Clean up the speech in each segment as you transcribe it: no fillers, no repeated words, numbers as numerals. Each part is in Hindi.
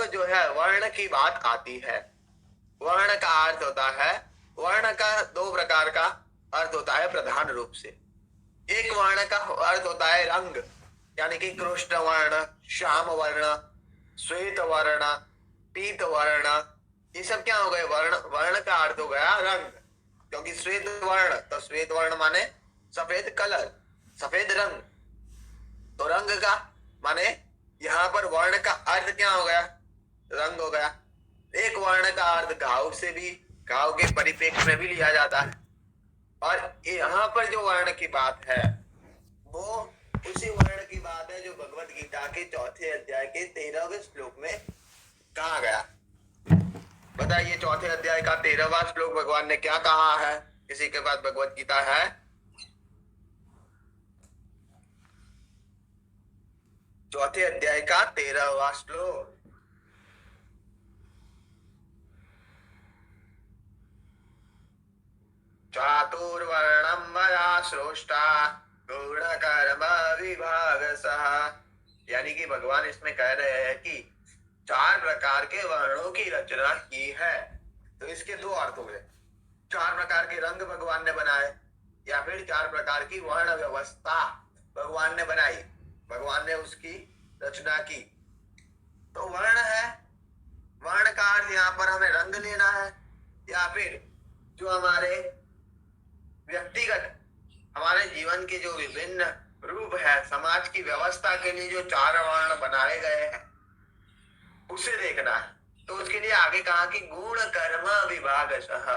अब जो है वर्ण की बात आती है। वर्ण का अर्थ होता है, वर्ण का दो प्रकार का अर्थ होता है प्रधान रूप से। एक वर्ण का अर्थ होता है रंग, यानी कि कृष्ण वर्ण, श्याम वर्ण, श्वेत वर्ण, पीत वर्ण, ये सब क्या हो गए? वर्ण। वर्ण का अर्थ हो गया रंग, क्योंकि श्वेत वर्ण, तो श्वेत वर्ण माने सफेद कलर, सफेद रंग। तो रंग का माने यहाँ पर वर्ण का अर्थ क्या हो गया? रंग हो गया। एक वर्ण का अर्थ घाव से भी, घाव के परिप्रेक्ष्य में भी लिया जाता है। और यहाँ पर जो वर्ण की बात है वो उसी वर्ण की बात है जो भगवत गीता के चौथे अध्याय के 13वें श्लोक में कहा गया। बताइए, चौथे अध्याय का 13वां श्लोक भगवान ने क्या कहा है? किसी के पास भगवत गीता है? चौथे अध्याय का 13वां श्लोक। चातुर्वर्णम मया सृष्टा गुण कर्म विभागसः, यानी कि भगवान इसमें कह रहे हैं कि 4 प्रकार के वर्णों की रचना की है। तो इसके दो अर्थ हो गए, 4 प्रकार के रंग भगवान ने बनाए, या फिर 4 प्रकार की वर्ण व्यवस्था भगवान ने बनाई, भगवान ने उसकी रचना की। तो वर्ण है, वर्ण का अर्थ यहाँ पर हमें रंग लेना है, या फिर जो हमारे व्यक्तिगत, हमारे जीवन के जो विभिन्न रूप है, समाज की व्यवस्था के लिए जो 4 वर्ण बनाए गए हैं उसे देखना है। तो उसके लिए आगे कहा कि गुण कर्म विभागशः,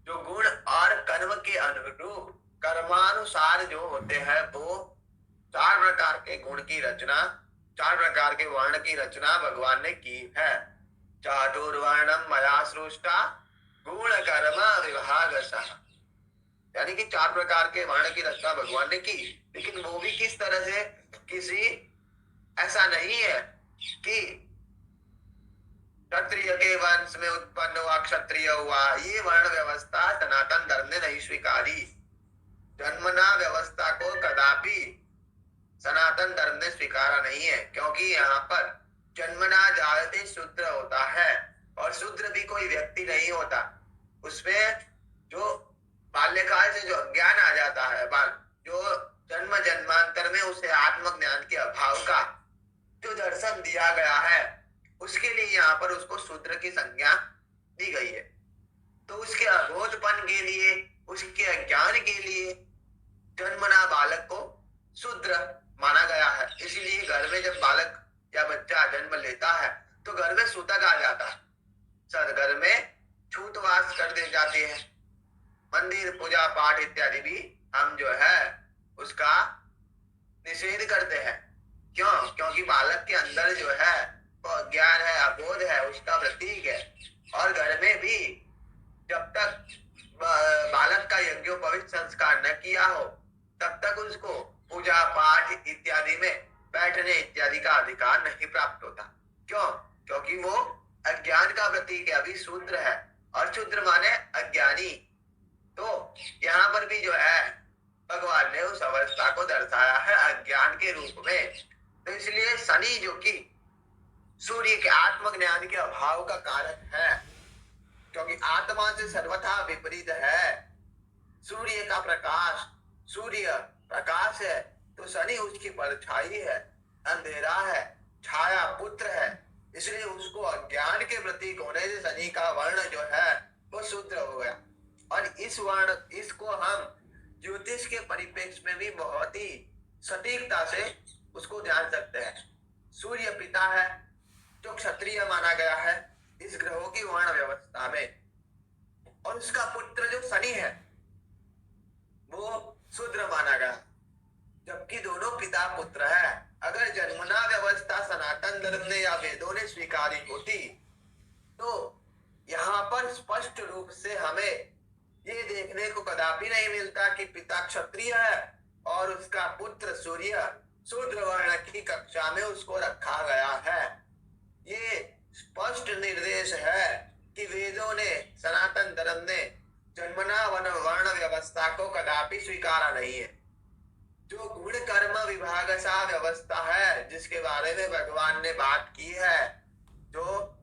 जो गुण और कर्म के अनुरूप कर्मानुसार जो होते हैं वो 4 प्रकार के गुण की रचना, 4 प्रकार के वर्ण की रचना भगवान ने की है। चातुर्वर्णम मया सृष्टा गुण कर्म विभागशः, यानी कि 4 प्रकार के वर्ण की रचना भगवान ने की। लेकिन वो भी किस तरह से? किसी, ऐसा नहीं है कि क्षत्रिय के वंश में उत्पन्न हुआ क्षत्रिय हुआ, ये वर्ण व्यवस्था सनातन धर्म ने नहीं स्वीकारी। जन्मना व्यवस्था को कदापि सनातन धर्म ने स्वीकारा नहीं है, क्योंकि यहाँ पर जन्मना जायते शूद्र होता है, और शूद्र भी कोई व्यक्ति नहीं होता। उसमें जो बाल्यकाल से जो अज्ञान आ जाता है, जो जन्म जन्मांतर में उसे आत्मज्ञान के अभाव का जो दर्शन दिया गया है, उसके लिए यहाँ पर उसको शूद्र की संज्ञा दी गई है। तो उसके अबोधपन के लिए, उसके अज्ञान के लिए जन्मना बालक को शूद्र माना गया है। इसीलिए घर में जब बालक या बच्चा जन्म लेता है तो घर में सूतक आ जाता है, सर घर में छूतवास कर दे जाते हैं। मंदिर पूजा पाठ इत्यादि भी हम जो है उसका निषेध करते हैं। क्यों? क्योंकि बालक के अंदर जो है वो अज्ञान है, अबोध है, उसका प्रतीक है। और घर में भी जब तक बालक का यज्ञोपवीत संस्कार न किया हो तब तक उसको पूजा पाठ इत्यादि में बैठने इत्यादि का अधिकार नहीं प्राप्त होता। क्यों? क्योंकि वो अज्ञान का प्रतीक है, अभी शूद्र है, और शूद्र माने अज्ञानी। तो यहाँ पर भी जो है भगवान ने उस अवस्था को दर्शाया है अज्ञान के रूप में। तो इसलिए शनि जो कि सूर्य के आत्मज्ञान के अभाव का कारण है, क्योंकि आत्मा से सर्वथा विपरीत है। सूर्य का प्रकाश, सूर्य प्रकाश है, तो शनि उसकी परछाई है, अंधेरा है, छाया पुत्र है। इसलिए उसको अज्ञान के प्रतीक होने से शनि का वर्ण जो है वो शूद्र हो गया। और इस वर्ण, इसको हम ज्योतिष के परिप्रेक्ष्य में भी बहुत ही सटीकता से उसको जान सकते हैं। सूर्य पिता है जो क्षत्रिय माना गया है इस ग्रहों की वर्ण व्यवस्था में, और उसका पुत्र जो शनि है वो शूद्र माना गया, जबकि दोनों पिता पुत्र है। अगर जन्मना व्यवस्था सनातन धर्म ने या वेदों ने स्वीकारी होती तो यहाँ पर स्पष्ट रूप से हमें ये देखने को कदापि नहीं मिलता कि पिता क्षत्रिय है और उसका पुत्र सूर्य शूद्र वर्ण की कक्षा में उसको रखा गया है। ये स्पष्ट निर्देश है कि वेदों ने, सनातन धर्म ने जन्मना वर्ण व्यवस्था को कदापि स्वीकारा नहीं है। जो गुण कर्म विभाग सा व्यवस्था है जिसके बारे में भगवान ने बात की है, जो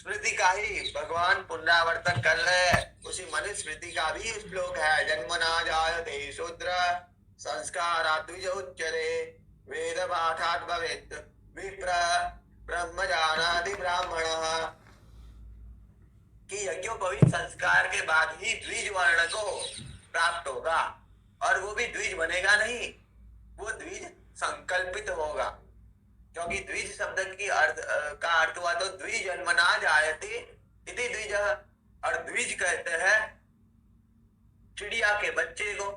स्मृति का ही भगवान पुनरावर्तन कर रहे हैं। उसी मनुस्मृति का भी श्लोक है, जन्मना जायते शूद्र संस्कारात् द्विज उच्यते वेद पाठात् भवेत् विप्र ब्रह्म जानाति ब्राह्मणः, कि यज्ञोपवीत संस्कार के बाद ही द्विज वर्ण को प्राप्त होगा, और वो भी द्विज बनेगा नहीं, वो द्विज संकल्पित होगा। क्योंकि द्विज शब्द की का अर्थ हुआ तो द्विजन्मना जायते इति द्विज, और द्विज कहते हैं चिड़िया के बच्चे को।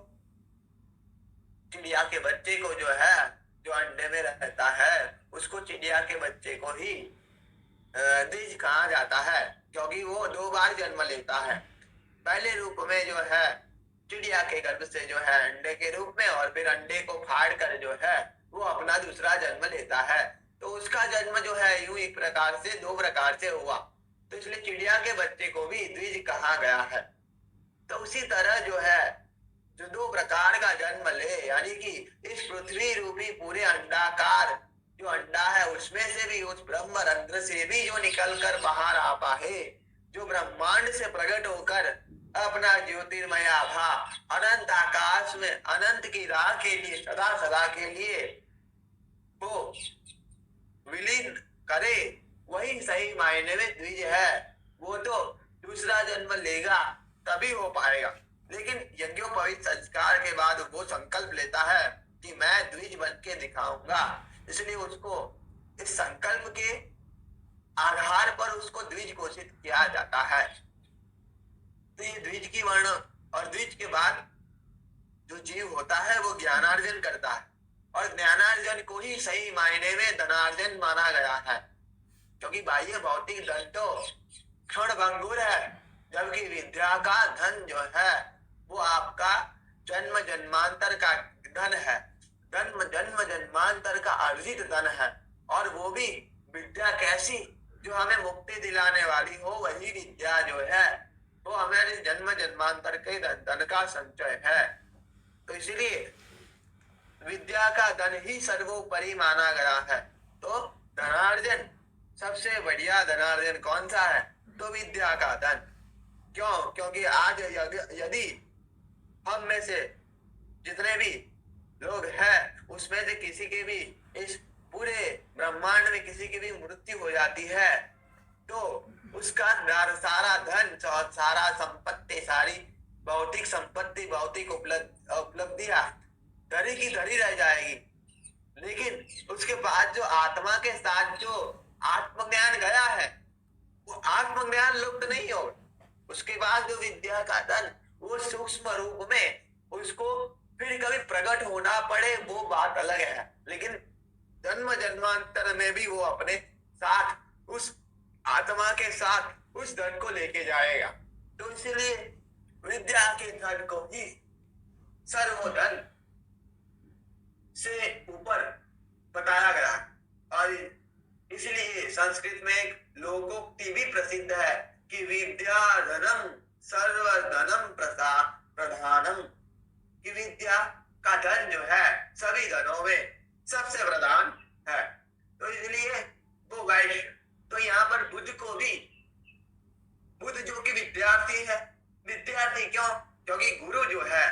चिड़िया के बच्चे को जो है, जो अंडे में रहता है, उसको चिड़िया के बच्चे को ही द्विज कहा जाता है, क्योंकि वो 2 बार जन्म लेता है। पहले रूप में जो है चिड़िया के गर्भ से जो है अंडे के रूप में, और फिर अंडे को फाड़ कर जो है वो अपना दूसरा जन्म लेता है। तो उसका जन्म जो है यूं एक प्रकार से 2 प्रकार से हुआ, तो इसलिए चिड़िया के बच्चे को भी द्विज कहा गया है। तो उसी तरह जो है जो 2 प्रकार का जन्म ले, यानी कि इस पृथ्वी रूपी पूरे अंडाकार जो अंडा है उसमें से भी, उस ब्रह्म रंध्र से भी जो निकल कर बाहर आ पाए, जो ब्रह्मांड से प्रकट होकर अपना ज्योतिर्मय आभा अनंत आकाश में अनंत की राह के लिए सदा सदा के लिए वो विलीन करे, वही सही मायने में द्विज है। वो तो दूसरा जन्म लेगा तभी हो पाएगा, लेकिन यज्ञोपवीत संस्कार के बाद वो संकल्प लेता है कि मैं द्विज बन के दिखाऊंगा, इसलिए उसको इस संकल्प के आधार पर उसको द्विज घोषित किया जाता है। तो ये द्विज की वर्ण, और द्विज के बाद जो जीव होता है वो ज्ञानार्जन करता है, और ज्ञानार्जन को ही सही मायने में धनार्जन माना गया है, क्योंकि बाह्य भौतिक धन तो क्षण भंगुर है, जबकि विद्या का धन जो है वो आपका जन्म जन्मांतर का धन है, जन्म जन्म जन्मांतर का अर्जित धन है। और वो भी विद्या कैसी, जो हमें मुक्ति दिलाने वाली हो, वही विद्या जो है वो हमारे जन्म जन्मांतर के धन का संचय है। तो इसीलिए विद्या का धन ही सर्वोपरि माना गया है। तो धनार्जन, सबसे बढ़िया धनार्जन कौन सा है? तो विद्या का धन। क्यों? क्योंकि आज यदि हम में से जितने भी लोग हैं उसमें से किसी की भी इस पूरे ब्रह्मांड में किसी की भी मृत्यु हो जाती है, तो उसका सारा धन, सारा संपत्ति, सारी भौतिक संपत्ति, भौतिक उपलब्धियां धरी की धरी रह जाएगी, लेकिन उसके बाद जो आत्मा के साथ जो आत्मज्ञान गया है वो आत्मज्ञान लुप्त नहीं हो। उसके बाद जो विद्या का धन वो सूक्ष्म रूप में उसको फिर कभी प्रकट होना पड़े वो बात अलग है, लेकिन जन्म जन्मांतर में भी वो अपने साथ उस आत्मा के साथ उस धन को लेके जाएगा। तो इसलिए विद्या के धन को ही सर्वधन से ऊपर बताया गया है। और इसलिए संस्कृत में एक लोकोक्ति भी प्रसिद्ध है कि विद्या धनम सर्वधनम प्रधानम, कि विद्या का धन जो है सभी धनों में सबसे प्रधान है। तो इसलिए वो वैश्य, तो यहाँ पर बुद्ध को भी, बुद्ध जो कि विद्यार्थी है, विद्यार्थी क्यों? क्योंकि गुरु जो है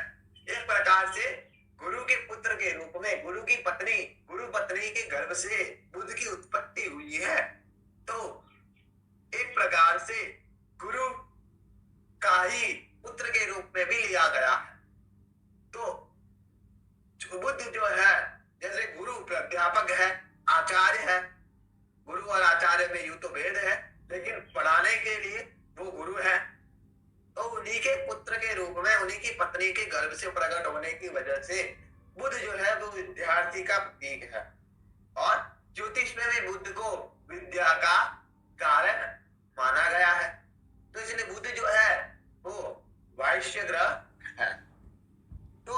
एक प्रकार से गुरु के पुत्र के रूप में, गुरु पत्नी के गर्भ से बुद्ध की उत्पत्ति हुई है, तो एक प्रकार से गुरु का ही पुत्र के रूप में भी लिया गया है। तो बुद्ध जो है जैसे गुरु प्राध्यापक है, आचार्य है, गुरु और आचार्य में यूं तो भेद है, लेकिन पढ़ाने के लिए वो गुरु है, तो उन्हीं के पुत्र के रूप में, उन्हीं की पत्नी के गर्भ से प्रकट होने की वजह से बुद्ध जो है वो विद्यार्थी का प्रतीक है। और ज्योतिष में भी बुद्ध को विद्या का कारण माना गया है। तो इसलिए बुद्ध जो है वो वैश्य ग्रह है। तो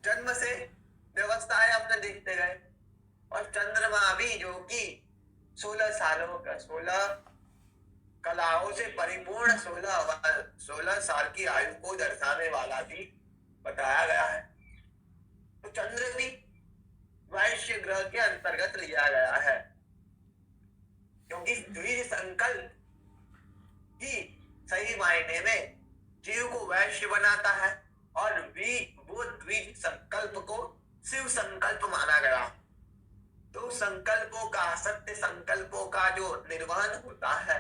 जन्म से व्यवस्थाएं अपने देखते गए, और चंद्रमा भी जो कि 16 सालों का, 16 कलाओं से परिपूर्ण 16 साल की आयु को दर्शाने वाला भी बताया गया है। तो चंद्र भी वैश्य ग्रह के अंतर्गत लिया गया है, क्योंकि द्विज संकल्प सही मायने में जीव को वैश्य बनाता है और वो द्विज संकल्प को शिव संकल्प माना गया। तो संकल्पों का, सत्य संकल्पों का जो निर्वहन होता है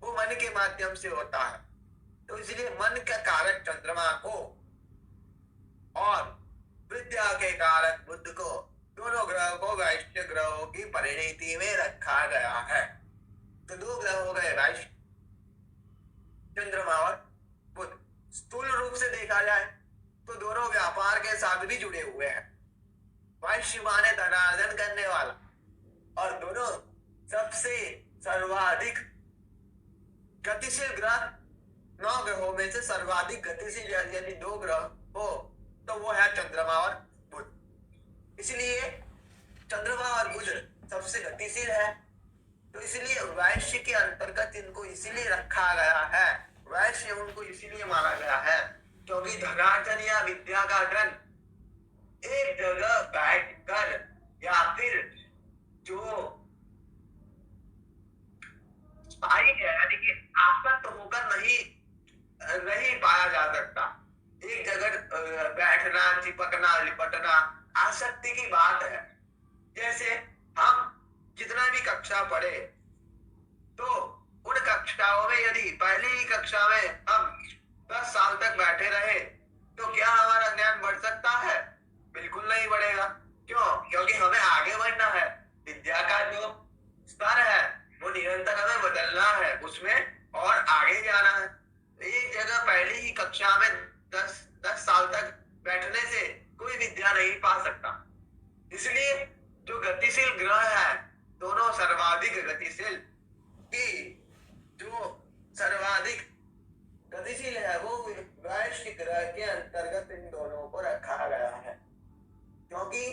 वो मन के माध्यम से होता है। तो इसलिए मन का कारक चंद्रमा को और विद्या के कारक बुध को, दोनों ग्रहों को वैश्य ग्रहों की परिणति में रखा गया है। तो दो ग्रह हो गए वैश्य, चंद्रमा और बुध। स्थूल रूप से देखा जाए तो दोनों व्यापार के साथ भी जुड़े हुए हैं। वैश्य माने धनार्जन करने वाला, और दोनों सबसे सर्वाधिक गतिशील ग्रह, 9 ग्रहों में से सर्वाधिक गतिशील यदि 2 ग्रह हो तो वो है चंद्रमा और बुध। इसलिए चंद्रमा और बुध सबसे गतिशील है। तो इसलिए वैश्य के अंतर्गत इनको इसीलिए रखा गया है, वैश्य उनको इसीलिए माना गया है क्योंकि धनार्जन या विद्या का धन एक जगह बैठकर या फिर जो स्थायी है, यानी कि आसक्त होकर नहीं पाया जा सकता। एक जगह बैठना, चिपकना, लिपटना आसक्ति की बात है। जैसे हम जितना भी कक्षा पढ़े तो उन कक्षाओं में यदि पहली ही कक्षा में हम 10 साल तक बैठे रहे तो क्या हमारा ज्ञान बढ़ सकता है? बिल्कुल नहीं बढ़ेगा। क्यों? क्योंकि हमें आगे बढ़ना है। विद्या का जो स्तर है वो निरंतर हमें बदलना है, उसमें और आगे जाना है। एक जगह पहली ही कक्षा में 10 साल तक बैठने से कोई विद्या नहीं पा सकता। इसलिए जो गतिशील ग्रह है, दोनों सर्वाधिक गतिशील की जो सर्वाधिक गतिशील है वो वैश्य ग्रह के अंतर्गत इन दोनों को रखा गया है। क्योंकि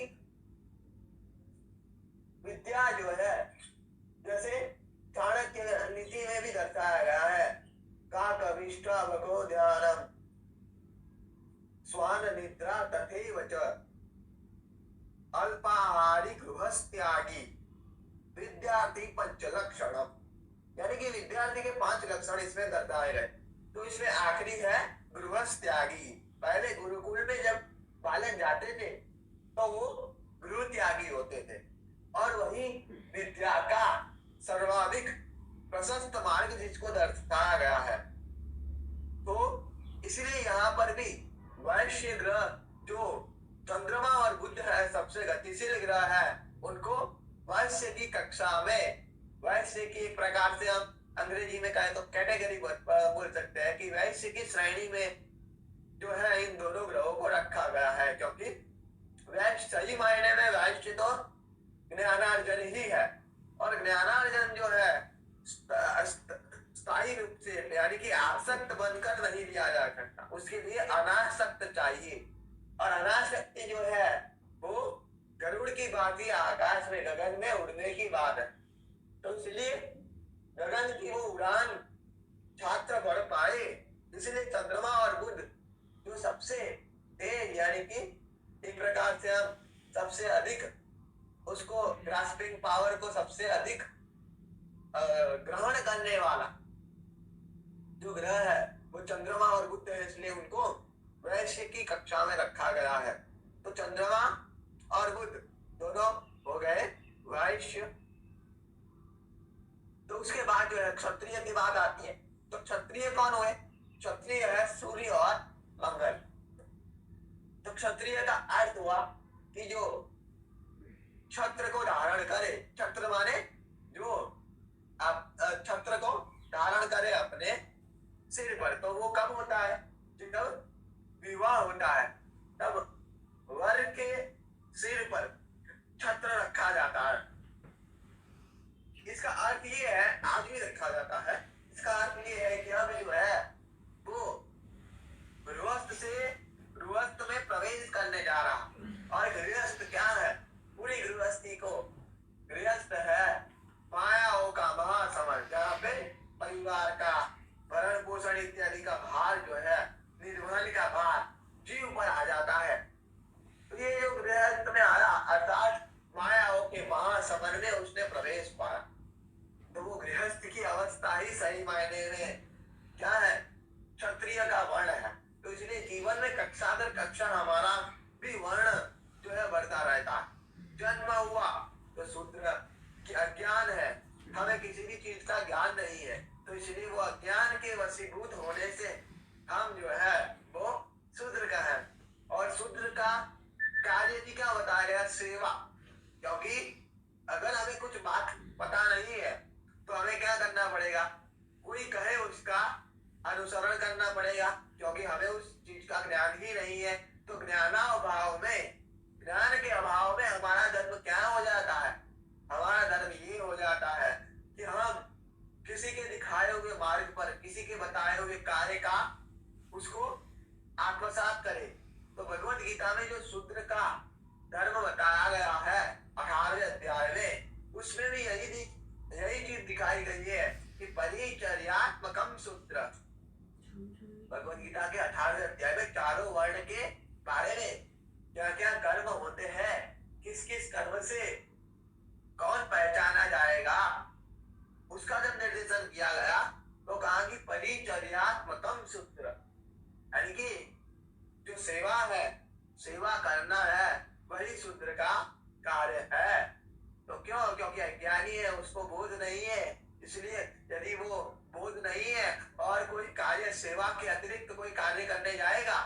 विद्या जो है, जैसे चाणक्य नीति में भी दर्शाया गया है, का कविष्ठा भगो ध्यानम स्वान निद्रा तथैव च अल्पाहारी गृहस्थ्यागी विद्यार्थी पंच लक्षणम। यानी कि विद्यार्थी के 5 लक्षण इसमें दर्शाए गए। तो इसमें आखिरी है गृहस्थ्यागी। पहले गुरुकुल में जब बालक जाते थे तो वो गृह त्यागी होते थे, और वही विद्या का सर्वाधिक प्रशस्त मार्ग जिसको दर्शाया गया है। तो इसलिए यहाँ पर भी वैश्य ग्रह जो चंद्रमा और बुध है, सबसे गतिशील ग्रह है, उनको वैश्य की कक्षा में, वैश्य की एक प्रकार से हम अंग्रेजी में कहें तो कैटेगरी बोल सकते हैं कि वैश्य की श्रेणी में जो है इन दोनों ग्रहों को रखा गया है। क्योंकि वैश्य सही मायने में वैश्य तो ज्ञानार्जन ही है, और ज्ञानार्जन जो है स्थायी रूप से, यानी कि आसक्त बनकर नहीं लिया जा सकता, उसके लिए अनासक्त चाहिए। और अनासक्ति जो है वो गरुड़ की बात ही आकाश में, गगन में उड़ने की बात है। तो इसलिए गगन की वो उड़ान छात्र बढ़ पाए, इसलिए चंद्रमा और बुध जो सबसे तेज, यानी कि एक प्रकार से हम सबसे अधिक उसको ग्रास्पिंग पावर को सबसे अधिक ग्रहण करने वाला जो ग्रह है वो चंद्रमा और बुध है, इसलिए उनको वैश्य की कक्षा में रखा गया है। तो चंद्रमा और बुध दोनों हो गए वैश्य। तो उसके बाद जो है क्षत्रिय की बात आती है। तो क्षत्रिय कौन हुए? क्षत्रिय है सूर्य और मंगल। तो क्षत्रिय का अर्थ हुआ कि जो छत्र को धारण करे, छत्र माने जो छत्र को धारण करे अपने सिर पर। तो वो कब होता है? जब विवाह होता है तब वर के सिर पर छत्र रखा जाता है। इसका अर्थ ये है, आज भी रखा जाता है, इसका अर्थ ये है कि हमें जो है वो गृहस्थ में प्रवेश करने जा रहा। और गृहस्थ क्या है? पूरी गृहस्थी को, गृहस्थ है मायाओं का महासमर, जहाँ पे परिवार का भरण पोषण इत्यादि का भार जो है, निर्वहन का भार जीव पर आ जाता है। तो ये जो गृहस्थ में आया, अर्थात मायाओं के महासमर में उसने प्रवेश पाया। तो वो गृहस्थ की अवस्था ही सही मायने में क्या है, क्षत्रिय का वर्ण है। तो इसलिए जीवन में कक्षा दर कक्षा हमारा भी वर्ण जो है बढ़ता रहता है। जन्म हुआ तो शूद्र, अज्ञान है, हमें किसी भी चीज का ज्ञान नहीं है, तो इसलिए वो अज्ञान के वशीभूत होने से हम जो है वो शूद्र का है। और शूद्र का कार्य भी क्या बताया गया, सेवा। क्योंकि अगर हमें कुछ बात पता नहीं है तो हमें क्या करना पड़ेगा, कोई कहे उसका अनुसरण करना पड़ेगा, क्योंकि हमें उस चीज का ज्ञान ही नहीं है। तो ज्ञानाभाव में, ज्ञान के अभाव में हमारा धर्म क्या हो जाता है, हमारा धर्म ये हो जाता है कि हम किसी के दिखाए हुए मार्ग पर, किसी के बताए हुए कार्य का उसको आत्मसात करें। तो भगवत गीता में जो शूद्र का धर्म बताया गया है 18वें अध्याय में, उसमें भी यही चीज दिखाई गई है कि परिचर्यात्मकम शूद्र। भगवत गीता के 18वें अध्याय में चारों वर्ण के बारे में क्या क्या कर्म होते हैं, किस किस कर्म से कौन पहचाना जाएगा, उसका जब निर्देशन किया गया तो कहा कि परिचर्यात्मकम शूद्र, यानी कि जो सेवा है, सेवा करना है, वही शूद्र का कार्य है। तो क्यों, क्योंकि अज्ञानी है, उसको बोध नहीं है। इसलिए यदि वो बोध नहीं है और कोई कार्य सेवा के अतिरिक्त कोई कार्य करने जाएगा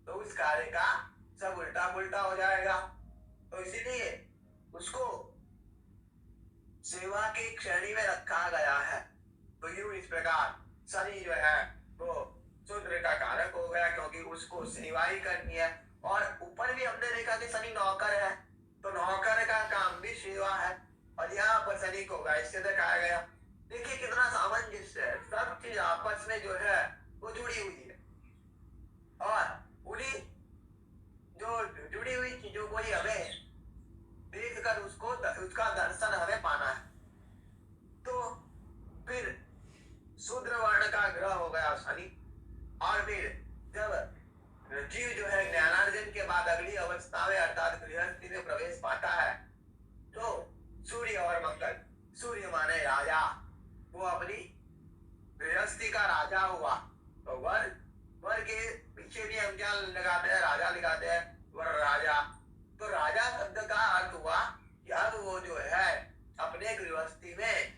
तो उस कार्य का सब उल्टा पुल्टा हो जाएगा। तो इसीलिए उसको सेवा की श्रेणी में रखा गया है। तो यूं इस प्रकार शनि जो है वो शूद्र का कारक हो गया, क्योंकि उसको सेवा ही करनी है। और ऊपर भी हमने देखा कि शनि नौकर है, तो नौकर का काम भी सेवा है, और यहाँ पर शनि को वैश्य दिखाया गया। देखिए कितना सामंजस्य है, सब चीज आपस में जो है वो जुड़ी हुई है, और उन्हीं जो जुड़ी हुई चीजों को ही हमें देखकर उसका दर्शन हमें पाना है। तो फिर शूद्र वर्ण का ग्रह हो गया शनि, और फिर जब जीव जो है ज्ञानार्जन के बाद अगली अवस्था में अर्थात गृहस्थी में प्रवेश पाता है तो सूर्य और मंगल, सूर्य माने राजा, वो अपनी गृहस्थी का राजा हुआ। तो वर के पीछे भी हम क्या लगाते हैं, राजा लगाते हैं, वर राजा। तो राजा शब्द का अर्थ हुआ कि अब वो जो है अपने गृहस्थी में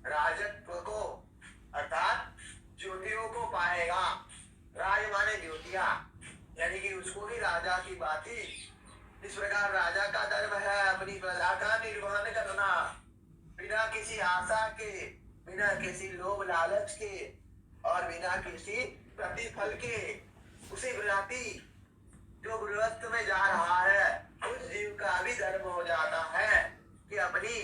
राजत्व को अर्थात ज्योतियों को पाएगा। राज माने ज्योतिया, यानी कि उसको भी राजा की बाती। इस प्रकार राजा का धर्म है अपनी प्रजा का निर्वहन करना, बिना किसी आशा के, बिना किसी लोभ लालच के, और बिना किसी प्रतिफल के। उसी प्रति जो गृहस्थ में जा रहा है उस जीव का भी धर्म हो जाता है कि अपनी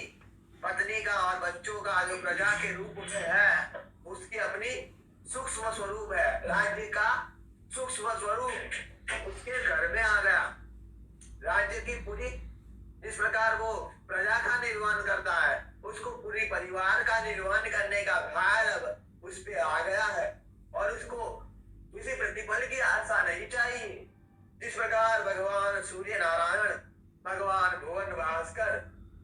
पत्नी का और बच्चों का जो प्रजा के रूप में है उसकी अपनी सूक्ष्म स्वरूप है, राज्य का सूक्ष्म स्वरूप उसके घर में आ गया। राज्य की पूरी इस प्रकार वो प्रजा का निर्वहन करता है, उसको पूरी परिवार का निर्वहन करने का भार अब उस पे आ गया है, और उसको किसी प्रतिफल की आशा नहीं चाहिए। जिस प्रकार भगवान सूर्य नारायण, भगवान भुवन भास्कर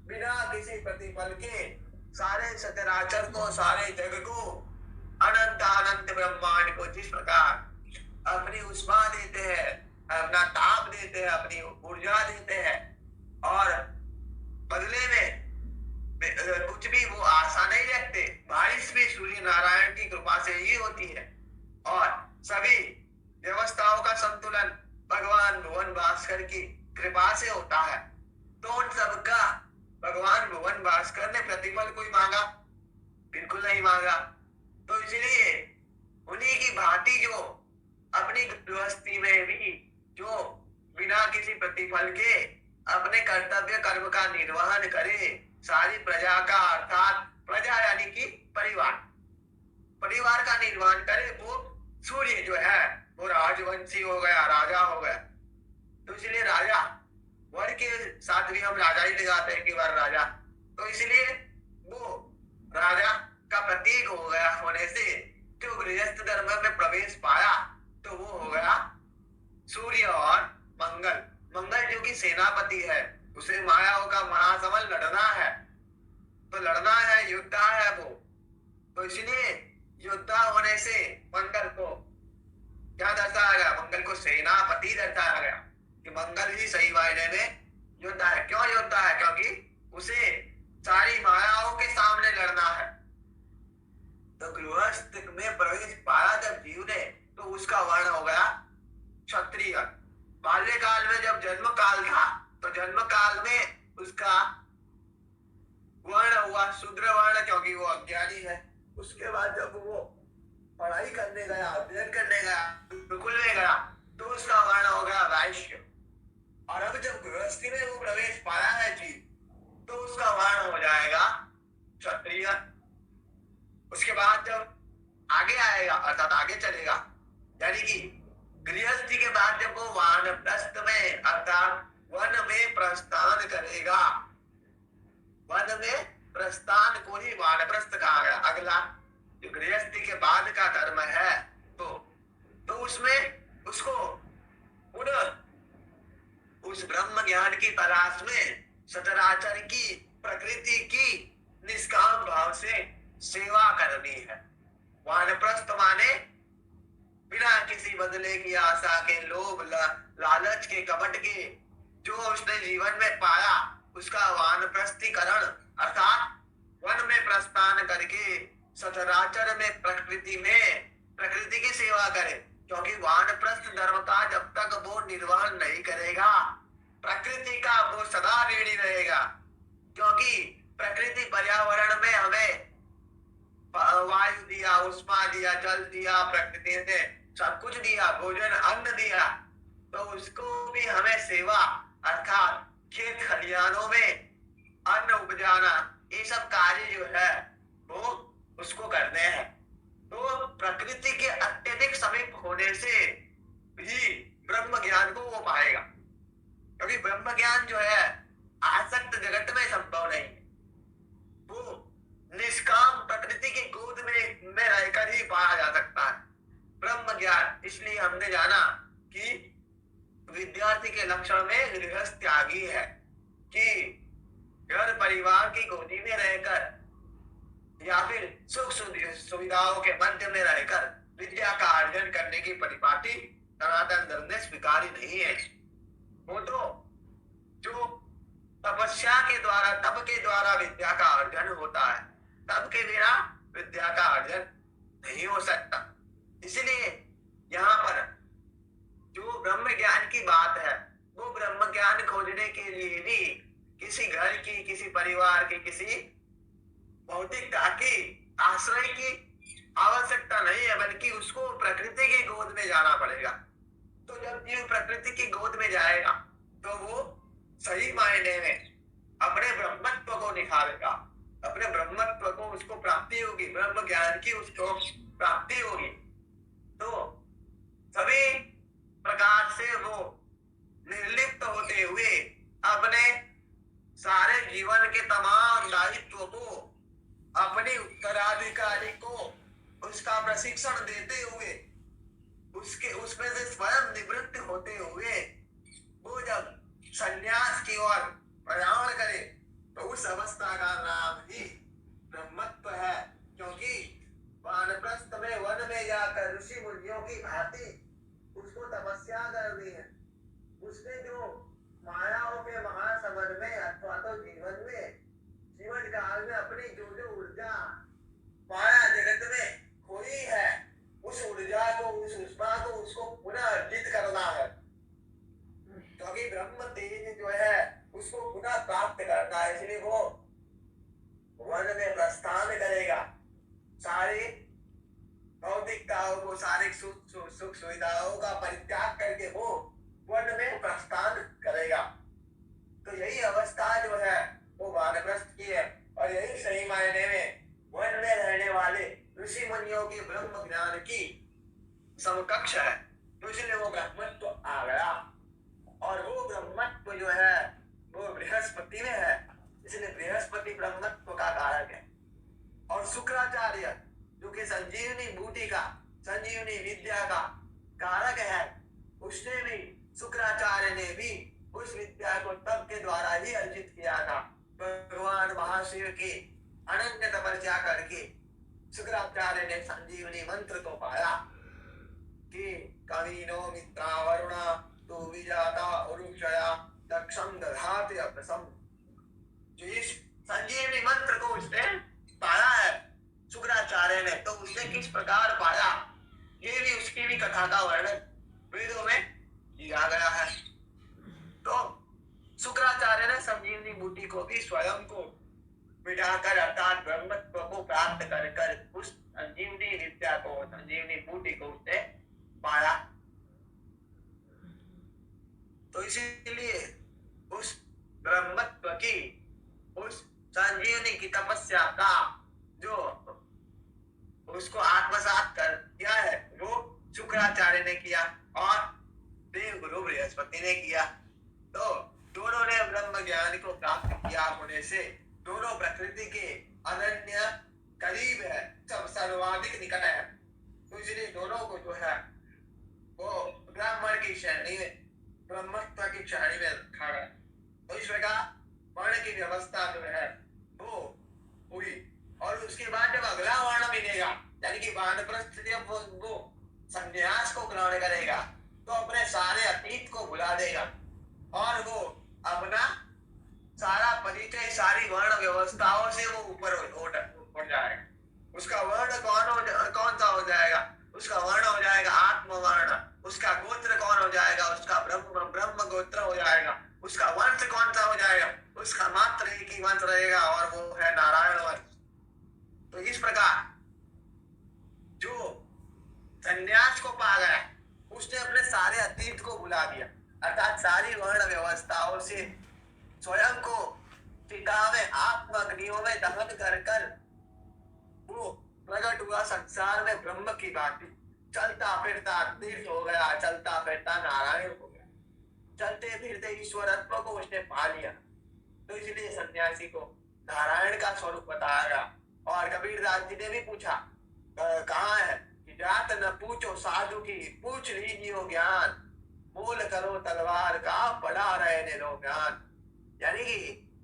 बिना किसी प्रतिफल के सारे सचराचर को, सारे जग को, अनंत अनंत ब्रह्मांड को जिस प्रकार अपनी उष्मा देते हैं, अपना ताप देते हैं, अपनी ऊर्जा देते हैं, और बदले में कुछ भी वो आशा नहीं रखते। बारिश भी सूर्य नारायण की कृपा से ही होती है, और सभी व्यवस्थाओं का संतुलन भगवान भुवन भास्कर की कृपा से होता है। तो उन सबका भगवान भुवन भास्कर ने प्रतिफल कोई मांगा? बिल्कुल नहीं मांगा। तो इसलिए उन्हीं की भांति जो अपनी गृहस्थी में भी जो बिना किसी प्रतिफल के अपने कर्तव्य कर्म का निर्वहन करे, सारी प्रजा का अर्थात प्रजा यानी कि परिवार, परिवार का निर्वहन करे, वो सूर्य जो है वो राजवंशी हो गया, राजा हो गया। तो इसलिए राजा, वर के साथ भी हम राजा ही लगाते हैं कि वर राजा, तो इसलिए वो राजा का प्रतीक हो गया होने से जो गृहस्थ धर्म में प्रवेश पाया तो वो हो गया सूर्य। और मंगल, मंगल जो कि सेनापति है, उसे मायाओं का महासमर लड़ना है, तो लड़ना है, योद्धा है वो। तो इसलिए योद्धा होने से मंगल को सेनापति दर्शाया गया कि मंगल ही सही मायने में योद्धा है। क्यों योद्धा है? क्योंकि उसे सारी मायाओं के सामने लड़ना है। तो गृहस्थ में प्रवेश पाया जब जीव ने, तो उसका वर्ण हो गया क्षत्रिय। बाल्यकाल में जब जन्म काल था, तो जन्म काल में उसका वर्ण हुआ शूद्र वर्ण, क्योंकि वो अज्ञानी है। उसके बाद जब वो पढ़ाई करने गया, अध्ययन करने गया, गुरुकुल में गया, तो उसका वर्ण हो गया वैश्य। और अब जब गृहस्थी में वो प्रवेश पाया है जीव, तो उसका वर्ण हो जाएगा क्षत्रिय। उसके बाद जब आगे आएगा, अर्थात आगे चलेगा, यानी कि गृहस्थी के बाद जब वो वानप्रस्थ में अर्थात वन में प्रस्थान करेगा, वन में प्रस्थान को ही वानप्रस्थ कहा गया। अगला जो गृहस्थी के बाद का धर्म है, तो उसमें उसको पुनः उस ब्रह्म ज्ञान की तलाश में सचराचर की प्रकृति की निष्काम भाव से सेवा करनी है। वानप्रस्थ माने बिना किसी बदले की आशा के, लोभ लालच के, कपट के, जो उसने जीवन में पाया उसका वानप्रस्थीकरण अर्थात वन में प्रस्थान करके सचराचर में प्रकृति की सेवा करे। क्योंकि वानप्रस्थ धर्म का जब तक वो निर्वहन नहीं करेगा, प्रकृति का वो सदा ऋणी रहेगा। क्योंकि प्रकृति पर्यावरण में हमें वायु दिया, उष्मा दिया, जल दिया, प्रकृति ने सब कुछ दिया, भोजन अन्न दिया, तो उसको भी हमें सेवा अर्थात खेत खलिहानों में अन्न उपजाना, ये सब कार्य जो है वो उसको करने हैं। तो प्रकृति के अत्यधिक समीप होने से भी ब्रह्म ज्ञान को वो पाएगा। क्योंकि ब्रह्म ज्ञान जो है आसक्त जगत में संभव नहीं, वो निष्काम प्रकृति की गोद में रहकर ही पाया जा सकता है ब्रह्म ज्ञान। इसलिए हमने जाना कि विद्यार्थी के लक्षण में गृहस्थ त्यागी है कि घर परिवार की गोदी में रहकर या फिर सुख सुविधाओं के मध्य में रहकर विद्या का अर्जन करने की परिपाटी सनातन धर्म ने स्वीकारी नहीं है। वो तो जो तपस्या के द्वारा, तप के द्वारा विद्या का अर्जन होता है, तप के बिना विद्या का अर्जन नहीं हो सकता। इसलिए यहाँ पर जो ब्रह्म ज्ञान की बात है, वो ब्रह्म ज्ञान खोजने के लिए भी किसी घर की, किसी परिवार की, किसी भौतिकता की आश्रय की आवश्यकता नहीं है, बल्कि उसको प्रकृति की गोद में जाना पड़ेगा। तो जब जीव प्रकृति की गोद में जाएगा, तो वो सही मायने में अपने ब्रह्मत्व को निखारेगा, अपने ब्रह्मत्व को उसको प्राप्ति होगी, ब्रह्म ज्ञान की उसको प्राप्ति होगी। तो सभी प्रकार से वो निर्लिप्त होते हुए अपने सारे जीवन के तमाम दायित्व को अपने उत्तराधिकारी को उसका प्रशिक्षण देते हुए, उसमें से स्वयं निवृत्त होते हुए वो जब संन्यास की ओर प्रयाण करे, तो उस अवस्था का नाम ही ब्रह्मत्व है। क्योंकि वानप्रस्थ में वन में जाकर ऋषि मुनियों की भांति उसको तपस्या करनी है। उसने जो मायाओं के महासमर में अथवा तो जीवन काल में अपनी जो ऊर्जा माया जगत में खोई है, उस ऊर्जा को, उस उष्मा को उसको पुनः अर्जित करना है। क्योंकि ब्रह्म तेज जो है उसको पुनः प्राप्त करना है। इसलिए वो वन में प्रस्थान करेगा, सारी भौतिकताओं को, सारी सुख सुविधाओं का परित्याग करके वो वन में प्रस्थान करेगा। तो यही अवस्था जो है वो वानप्रस्थ की है, और यही सही मायने में वन में रहने वाले ऋषि मुनियों की ब्रह्म ज्ञान की समकक्ष है। तो इसलिए वो ब्रह्मत्व आ गया, और वो ब्रह्मत्व जो है वो बृहस्पति में है, इसलिए बृहस्पति ब्रह्मत्व का कारक है। और शुक्राचार्य जो कि संजीवनी बूटी का, संजीवनी विद्या का कारक है, उसने भी, शुक्राचार्य ने भी उस विद्या को तप के द्वारा ही अर्जित किया था। भगवान महाशिव की अनन्य तपस्या करके शुक्राचार्य ने संजीवनी मंत्र को पाया। कि कविनो मित्रा वरुणा तो विजाता उरुक्षया दक्षम दधाति अभ्रसम। जो इस संजीवनी मंत्र को उसने पाया है शुक्राचार्य ने, तो उसने किस प्रकार पाया, ये भी उसकी भी कथा का वर्णन वेदों में किया गया है। तो शुक्राचार्य ने संजीवनी बूटी को भी स्वयं को मिटाकर अर्थात ब्रह्मत्व को प्राप्त कर कर उस संजीवनी विद्या को, संजीवनी बूटी को उसने पाया। तो इसीलिए उस ब्रह्मत्व की, उस संजीवनी की तपस्या का जो उसको आत्मसात कर किया है वो शुक्राचार्य ने किया और देव गुरु बृहस्पति ने किया। तो दोनों ने ब्रह्म ज्ञान को प्राप्त किया होने से दोनों प्रकृति के अनन्य करीब है, सब सर्वाधिक निकट है। तो इसलिए दोनों को जो है वो ब्राह्मण की श्रेणी में, ब्रह्मत्व की श्रेणी में रखा गया। तो इस प्रकार वर्ण की व्यवस्था जो है वो हुई। और उसके बाद जब अगला वर्ण मिलेगा, यानी कि वानप्रस्थ जब वो संन्यास को ग्रहण करेगा तो अपने सारे अतीत को भुला देगा और वो अपना सारा परिचय, सारी वर्ण व्यवस्थाओं से वो ऊपर उठ जाएगा। उसका वर्ण कौन सा हो जाएगा? उसका वर्ण हो जाएगा आत्मवर्ण। उसका गोत्र कौन हो जाएगा? उसका ब्रह्म गोत्र हो जाएगा। उसका वंश कौन सा हो जाएगा? उसका मात्र एक ही वंश रहेगा और वो है नारायण वंश। तो इस प्रकार जो संन्यास को पा गया उसने अपने सारे अतीत को भुला दिया, अर्थात सारी वर्ण व्यवस्थाओं से स्वयं को चिता में आत्म अग्नियों में दहन कर कर वो प्रकट हुआ संसार में ब्रह्म की बात। चलता फिरता तीर्थ हो गया, चलता फिरता नारायण हो गया, चलते फिरते ईश्वरत्व को उसने पा लिया। तो इसलिए सन्यासी को नारायण का स्वरूप बताया गया। और कबीरदास जी ने भी पूछा, कहाँ है कि जात न पूछो साधु की, पूछ लीजियो ज्ञान, मोल करो तलवार का, पड़ा रहने दो ज्ञान। यानी कि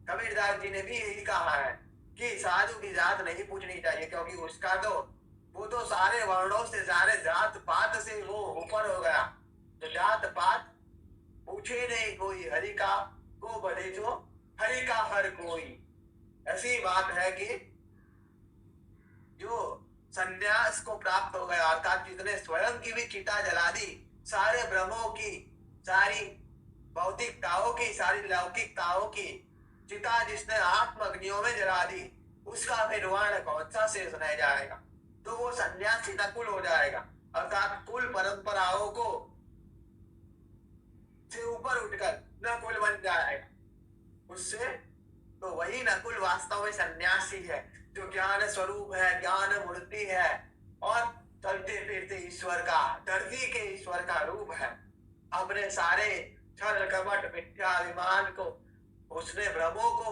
कबीरदास जी ने भी यही कहा है कि साधु की जात नहीं पूछनी चाहिए, क्योंकि उसका तो वो तो सारे वर्णों से, सारे जात पात से वो ऊपर हो गया। तो जात पात पूछे नहीं कोई, हरि का को बड़े जो हरि का हर कोई। ऐसी बात है कि जो संन्यास को प्राप्त हो गया, अर्थात जितने स्वयं की भी चिता जला दी, सारे ब्रह्मों की, सारी भौतिकताओं की, सारी लौकिकताओं की चिता जिसने आत्म अग्नियों में जला दी, उसका फिर वर्ण कौन सा शेष रह जाएगा? तो वो सन्यासी नकुल हो जाएगा, अर्थात कुल परंपराओं को से ऊपर उठकर नकुल बन जाएगा। उससे तो वही नकुल वास्तव में सन्यासी है, जो ज्ञान स्वरूप है, ज्ञान मूर्ति है और चलते फिरते ईश्वर का, धरती के ईश्वर का रूप है। अपने सारे छल कपट मिथ्या अभिमान को, उसने ब्रह्मों को,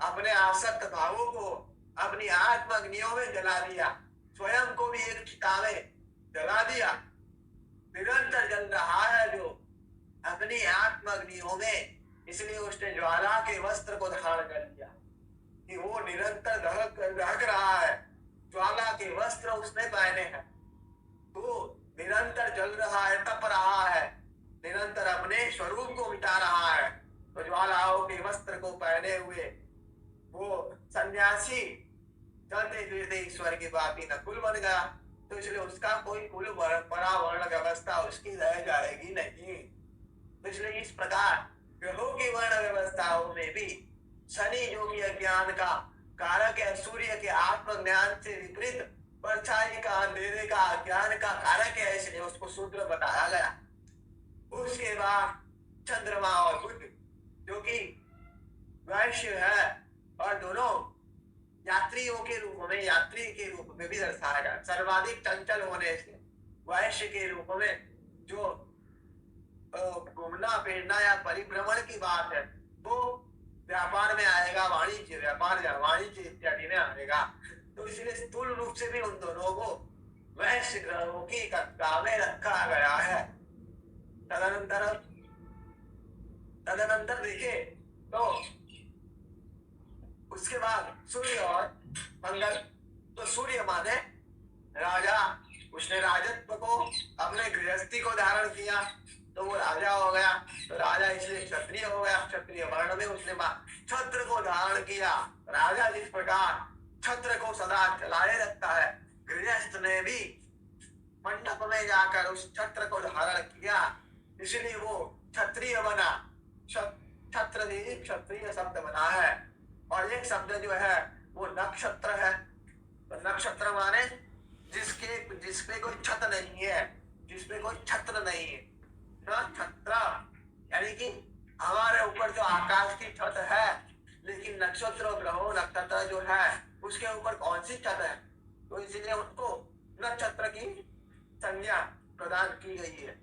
अपने आसक्त भावों को अपनी आत्म अग्नियों में जला दिया, स्वयं को भी एक चिता में जला दिया। निरंतर जल रहा है जो अपनी आत्म अग्नियों में, इसलिए उसने ज्वाला के वस्त्र को धारण कर लिया कि वो निरंतर दहक रहा है। ज्वाला के वस्त्र उसने पहने हैं, तो निरंतर जल रहा है, तप रहा है, निरंतर अपने स्वरूप को मिटा रहा है। तो ज्वालाओं के वस्त्र को पहने हुए वो सन्यासी चलते फिरते ईश्वर की बात नकुल बन गया। तो इसलिए उसका कोई कुल परंपरा वर्ण व्यवस्था उसकी रह जाएगी नहीं। तो इसलिए इस प्रकार ग्रहों की वर्ण व्यवस्थाओं में भी शनि जो कि अज्ञान का कारक है, सूर्य के आत्मज्ञान से विपरीत परछाई का, अंधेरे का, अज्ञान का कारक है, इसलिए उसको शूद्र बताया गया। उसके बाद चंद्रमा और बुध जो कि वैश्य है और दोनों यात्रियों के रूप में, यात्री के रूप में भी दर्शाया गया। सर्वाधिक चंचल होने से वैश्य के रूप में जो घूमना फिरना या परिभ्रमण की बात है वो व्यापार में आएगा, वाणिज्य, व्यापार या वाणिज्य इत्यादि में आएगा। तो इसलिए स्थूल रूप से भी उन दोनों को वैश्य ग्रहों की कक्षा में रखा गया है। तदनंतर देखिए तो उसके बाद सूर्य और मंगल। तो सूर्य माने राजा, उसने राजत्व को अपने गृहस्थी को धारण किया तो वो राजा हो गया, तो राजा इसलिए क्षत्रिय हो गया। क्षत्रिय वर्ण में उसने छत्र को धारण किया। राजा जिस प्रकार छत्र को सदा चलाए रखता है, गृहस्थ ने भी मंडप में जाकर उस छत्र को धारण किया, इसलिए वो क्षत्रिय बना। छत्र भी क्षत्रिय शब्द बना है। और एक शब्द जो है वो नक्षत्र है। तो नक्षत्र माने जिसपे कोई छत नहीं है, जिसपे कोई छत्र नहीं है। नक्षत्र यानी कि हमारे ऊपर जो आकाश की छत है, लेकिन नक्षत्र ग्रहों नक्षत्र जो है उसके ऊपर कौन सी छत है, तो इसलिए उनको नक्षत्र की संज्ञा प्रदान की गई है।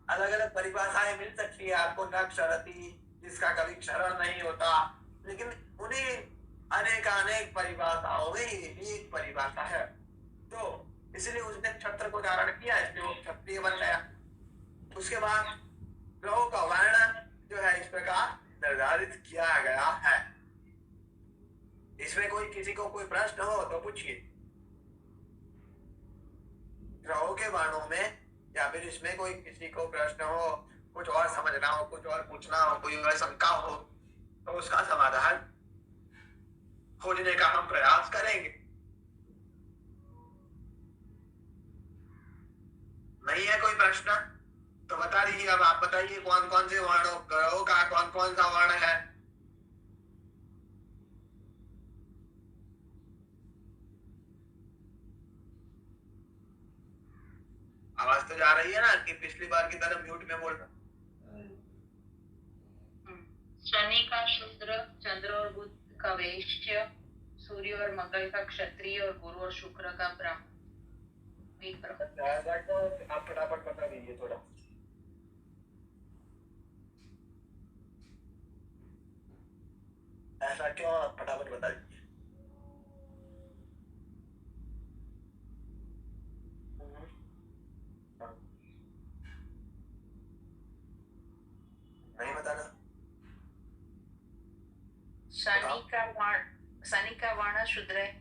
अलग अलग परिभाषाएं मिल सकती है आपको। नक्षरती जिसका कभी क्षरण नहीं होता, लेकिन उन्हीं अनेक परिभाषाओं में एक परिभाषा है। तो इसलिए उसने छत्र को धारण किया, इसलिए वो क्षत्रिय बन गया। उसके बाद ग्रहों का वर्ण जो है इस प्रकार निर्धारित किया गया है। इसमें कोई किसी को कोई प्रश्न हो तो पूछिए। ग्रहों के वर्णों में या फिर इसमें कोई किसी को प्रश्न हो, कुछ और समझना हो, कुछ और पूछना हो, कोई और शंका हो, तो उसका समाधान खोजने का हम प्रयास करेंगे। नहीं है कोई प्रश्न तो बता दीजिए। अब आप बताइए कौन कौन से वर्णों ग्रहों का कौन कौन सा वर्ण है। आवाज तो जा रही है ना कि पिछली बार की तरह म्यूट में बोल रहा। शनि का शूद्र, चंद्र और बुध का वैश्य, सूर्य और मंगल का क्षत्रिय और गुरु और शुक्र का ब्रह्म। आप फटाफट बता दीजिए थोड़ा। ऐसा क्यों, आप फटाफट बता दीजिए। नहीं बताना। शनि का वर्ण शूद्र है।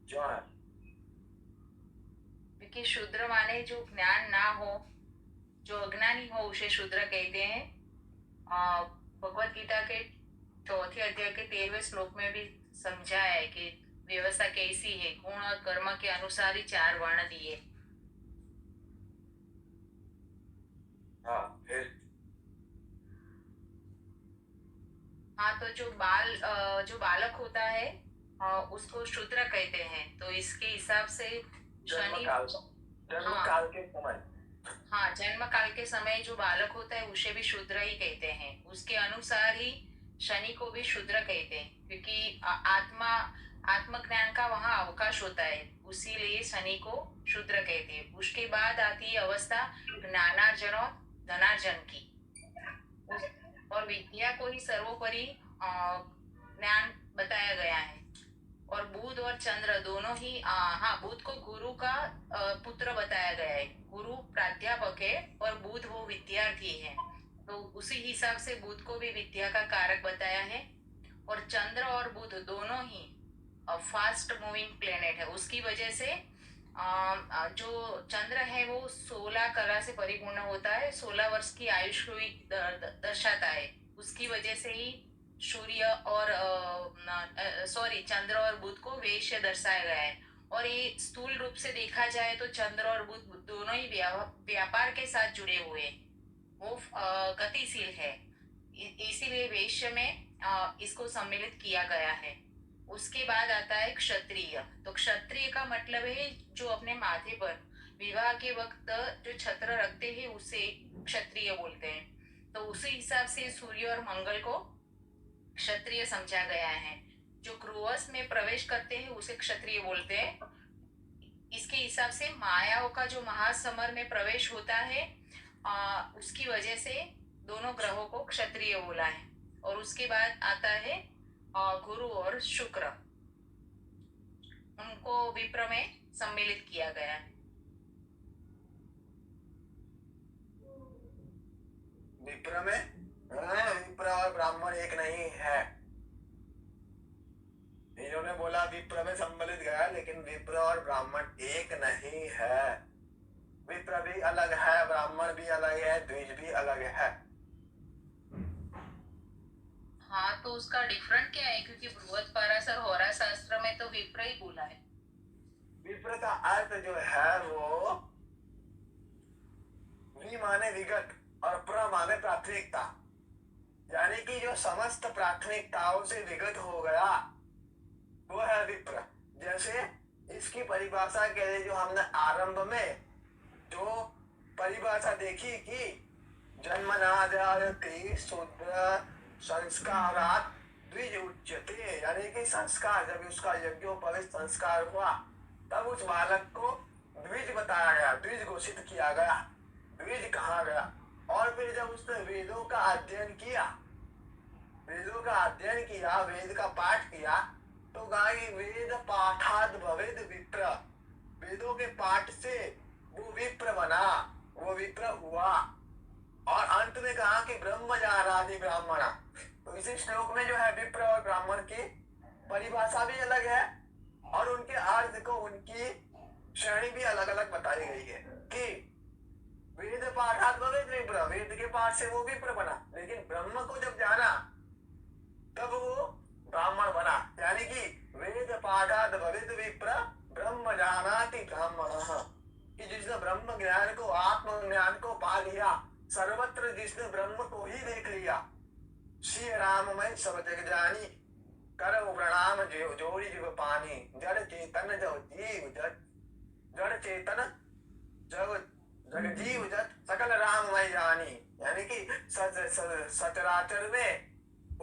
जो है क्योंकि शूद्र माने जो ज्ञान ना हो, जो अज्ञानी हो, उसे शूद्र कहते हैं। भगवत गीता के 4थे अध्याय के 13वें श्लोक में भी समझाया है कि व्यवस्था कैसी है। गुण और कर्म के अनुसार ही 4 वर्ण दिए। हाँ फिर हाँ, तो जो बालक होता है उसको शूद्र कहते हैं। तो इसके हिसाब से शनि जन्म काल के समय, हाँ, जन्म काल के समय जो बालक होता है उसे भी शूद्र ही कहते हैं। उसके अनुसार ही शनि को भी शूद्र कहते हैं, क्योंकि आत्मज्ञान का वहां अवकाश होता है, उसीलिए शनि को शूद्र कहते हैं। उसके बाद आती है अवस्था ज्ञानार्जन और धनार्जन की, और विद्या को ही सर्वोपरि ज्ञान बताया गया है। और बुध और चंद्र दोनों ही बुध को गुरु का पुत्र बताया गया है। गुरु प्राध्यापक है और बुध वो विद्यार्थी है, तो उसी हिसाब से बुध को भी विद्या का कारक बताया है। और चंद्र और बुध दोनों ही फास्ट मूविंग प्लेनेट है, उसकी वजह से जो चंद्र है वो 16 कला से परिपूर्ण होता है, 16 वर्ष की आयुष दर्शाता है। उसकी वजह से ही सूर्य और चंद्र और बुध को वैश्य दर्शाया गया है। और ये स्थूल रूप से देखा जाए तो चंद्र और बुध दोनों ही व्यापार के साथ जुड़े हुए, वो गतिशील है, इसीलिए वैश्य में इसको सम्मिलित किया गया है। उसके बाद आता है क्षत्रिय। तो क्षत्रिय का मतलब है जो अपने माथे पर विवाह के वक्त जो छत्र रखते हैं उसे क्षत्रिय बोलते हैं। तो उसी हिसाब से सूर्य और मंगल को क्षत्रिय समझा गया है। जो गृहस्थ में प्रवेश करते हैं उसे क्षत्रिय बोलते हैं। इसके हिसाब से मायाओं का जो महासमर में प्रवेश होता है उसकी वजह से दोनों ग्रहों को क्षत्रिय बोला है। और उसके बाद आता है गुरु और शुक्र, उनको विप्र में सम्मिलित किया गया है। विप्र में विप्र और ब्राह्मण एक नहीं है। इन्होंने उन्होंने बोला विप्र में सम्मिलित गया, लेकिन विप्र और ब्राह्मण एक नहीं है। विप्र भी अलग है, ब्राह्मण भी अलग है, द्विज भी अलग है। हाँ, तो उसका डिफरेंट क्या है? क्योंकि बृहद पाराशर होरा शास्त्र में तो विप्र ही बोला है। विप्र का अर्थ जो है वो वि माने विगत और प्र माने प्राथमिकता, यानी कि जो समस्त प्राथमिकताओं से विगत हो गया वो है विप्र। जैसे इसकी परिभाषा के लिए जो हमने आरंभ में जो परिभाषा देखी कि जन्मनादायति शूद्र संस्कारात् द्विज उच्यते, यानी कि संस्कार, जब उसका यज्ञोपवीत संस्कार हुआ तब उस बालक को द्विज बताया गया, द्विज घोषित किया गया, द्विज कहा गया। और फिर जब उसने वेदों का अध्ययन किया, वेदों का अध्ययन किया, वेद का पाठ किया, तो कहा कि वेद पाठाद भवेद विप्र, वेदों के पाठ से वो विप्र बना, वो विप्र हुआ। और अंत में कहा कि ब्रह्म जानाति ब्राह्मण। तो इसी श्लोक में जो है विप्र और ब्राह्मण की परिभाषा भी अलग है और उनके अर्थ को, उनकी श्रेणी भी अलग अलग बताई गई है कि वेद पाठात भवेद विप्र, वेद के पाठ से वो विप्र बना, लेकिन ब्रह्म को जब जाना तब वो ब्राह्मण बना। यानी कि वेद पाठात भवेद विप्र ब्रह्म जानाति ब्राह्मणः, कि जिसने ब्रह्म ज्ञान को, आत्म ज्ञान को पा लिया, सर्वत्र जिसने ब्रह्म को ही देख लिया, श्री राममय सब जग जानी, करो प्रणाम जोड़ी जीव पानी, जड़ चेतन जो जीव जग, जड़ चेतन जग जग जीव जग सकल राममय जानी, यानी कि सचराचर में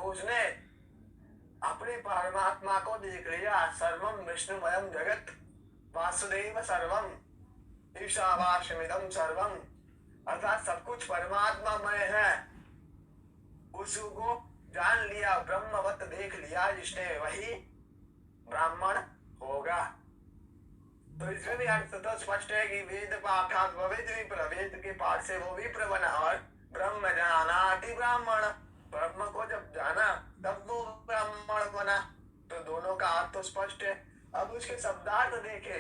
उसने अपने परमात्मा को देख लिया। सर्वम विष्णुमयम जगत वासुदेव सर्वम ईशावास्यमिदं सर्वम, अर्थात सब कुछ परमात्मामय है, उसको जान लिया, ब्रह्मवत देख लिया जिसने, वही ब्राह्मण होगा। तो इसमें भी अर्थ तो स्पष्ट है कि वेद पाठात भवेद विप्र, वेद के पाठ से वो विप्र बना, और ब्रह्म जानाति ब्राह्मण, ब्रह्म को जब जाना तब वो ब्राह्मण बना। तो दोनों का अर्थ तो स्पष्ट है। अब उसके शब्दार्थ देखे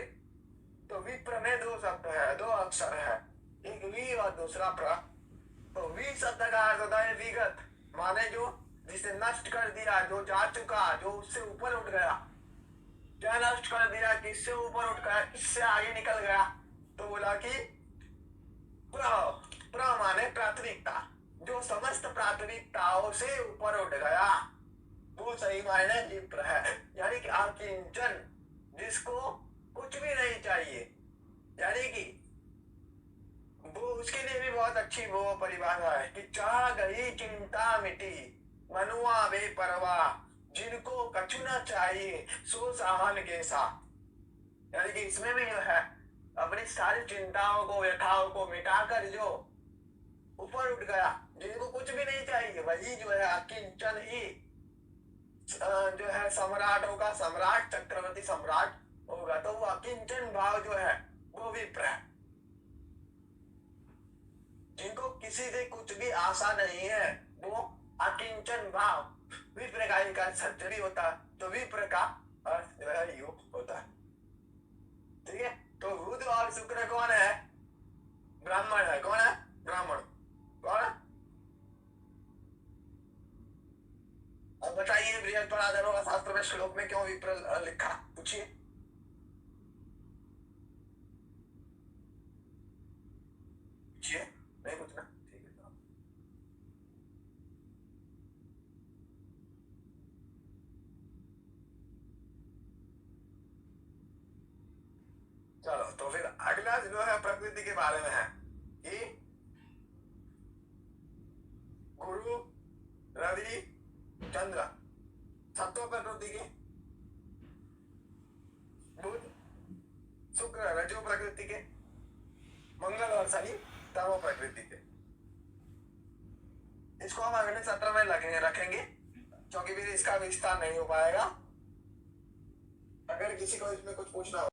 तो विप्र में दो शब्द है, दो अक्षर है, एक वी और दूसरा प्र। तो वी शब्द का अर्थ होता है विगत, माने जो जिसे नष्ट कर दिया, जो जा चुका, जो उससे ऊपर उठ गया। क्या नष्ट कर दिया, किससे ऊपर उठ गया, किससे आगे निकल गया, तो बोला कि प्र माने प्राथमिकता, जो समस्त प्राथमिकताओं से ऊपर उठ गया वो सही मायने विप्र है। यानी कि अकिंचन, जिसको कुछ भी नहीं चाहिए, यानी कि वो, उसके लिए भी बहुत अच्छी वो परिभाषा है कि चाह गई चिंता मिटी, मनुआ बेपरवाह, जिनको कछु न चाहिए सो साहन के साथ। यानी कि इसमें भी जो है अपनी सारी चिंताओं को, व्यथाओं को मिटाकर जो ऊपर उठ गया, जिनको कुछ भी नहीं चाहिए, वही जो है अकिंचन ही जो है सम्राट होगा, सम्राट, चक्रवर्ती सम्राट होगा। तो वो अकिंचन भाव जो है वो विप्र है, जिनको किसी से कुछ भी आशा नहीं है, वो अकिंचन भाव विप्र का एक अर्थ सत्य भी होता है। तो विप्र का अर्थ जो है योग होता है। ठीक है, तो बुध और शुक्र कौन है? ब्राह्मण है। कौन है? ब्राह्मण। कौन है? अब बताइए बृहद पराधर शास्त्र में श्लोक में क्यों विप्र लिखा, पूछिए। पूछिए, नहीं पूछना, ठीक है। चलो, तो फिर अगला जो है प्रकृति के बारे में है कि गुरु, रवि, चंद्र सत्व प्रकृति के, बुध शुक्र रजो प्रकृति के, मंगल और शनि तमो प्रकृति के। इसको हम अगले सत्र में रखेंगे क्योंकि फिर इसका विस्तार नहीं हो पाएगा। अगर किसी को इसमें कुछ पूछना हो